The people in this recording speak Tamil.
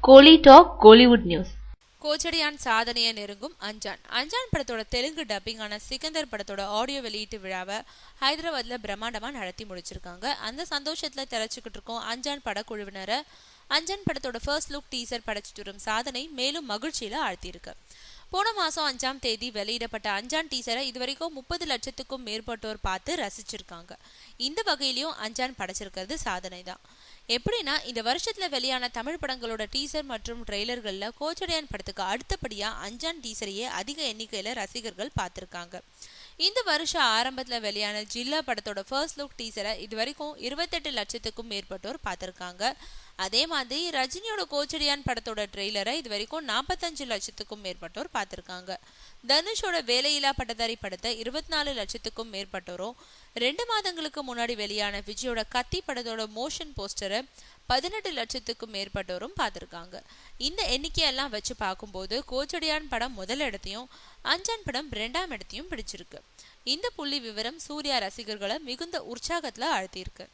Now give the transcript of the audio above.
கோலி டாக் கோலிவுட் நியூஸ். கோச்சடியான் சாதனையை நெருங்கும் அஞ்சான். அஞ்சான் படத்தோட தெலுங்கு டப்பிங்கான சிக்கந்தர் படத்தோட ஆடியோ வெளியீட்டு விழாவை ஹைதராபாத்ல பிரம்மாண்டமா நடத்தி முடிச்சிருக்காங்க. அந்த சந்தோஷத்துல திரைச்சுக்கிட்டு இருக்கோம் அஞ்சான் படக்குழுவினரை. அஞ்சான் படத்தோட ஃபர்ஸ்ட் லுக் டீசர் படைச்சிட்டு வரும் சாதனை மேலும் மகிழ்ச்சியில ஆழ்த்தியிருக்கு. போன மாசம் 5ஆம் தேதி வெளியிடப்பட்ட அஞ்சான் டீசரை இதுவரைக்கும் 30 லட்சத்துக்கும் மேற்பட்டோர் பார்த்து ரசிச்சிருக்காங்க. இந்த வகையிலையும் அஞ்சான் படைச்சிருக்கிறது சாதனை தான். எப்படின்னா, இந்த வருஷத்துல வெளியான தமிழ் படங்களோட டீசர் மற்றும் ட்ரெய்லர்கள்ல கோச்சடையான் படத்துக்கு அடுத்தபடியா அஞ்சான் டீசரையே அதிக எண்ணிக்கையில ரசிகர்கள் பார்த்திருக்காங்க. இந்த வருஷம் ஆரம்பத்துல வெளியான ஜில்லா படத்தோட ஃபர்ஸ்ட் லுக் டீசரை இதுவரைக்கும் 28 லட்சத்துக்கும் மேற்பட்டோர் பார்த்திருக்காங்க. அதே மாதிரி ரஜினியோட கோச்சடியான் படத்தோட ட்ரெய்லரை இது வரைக்கும் 45 லட்சத்துக்கும் மேற்பட்டோர் பார்த்திருக்காங்க. தனுஷோட வேலையில்லா பட்டதாரி படத்தை 24 லட்சத்துக்கும் மேற்பட்டோரும், 2 மாதங்களுக்கு முன்னாடி வெளியான விஜயோட கத்தி படத்தோட மோஷன் போஸ்டரை 18 லட்சத்துக்கும் மேற்பட்டோரும் பார்த்திருக்காங்க. இந்த எண்ணிக்கையெல்லாம் வச்சு பார்க்கும்போது கோச்சடியான் படம் முதல் இடத்தையும் அஞ்சான் படம் 2ஆம் இடத்தையும் பிடிச்சிருக்கு. இந்த புள்ளி விவரம் சூர்யா ரசிகர்களை மிகுந்த உற்சாகத்துல ஆழ்த்தியிருக்கு.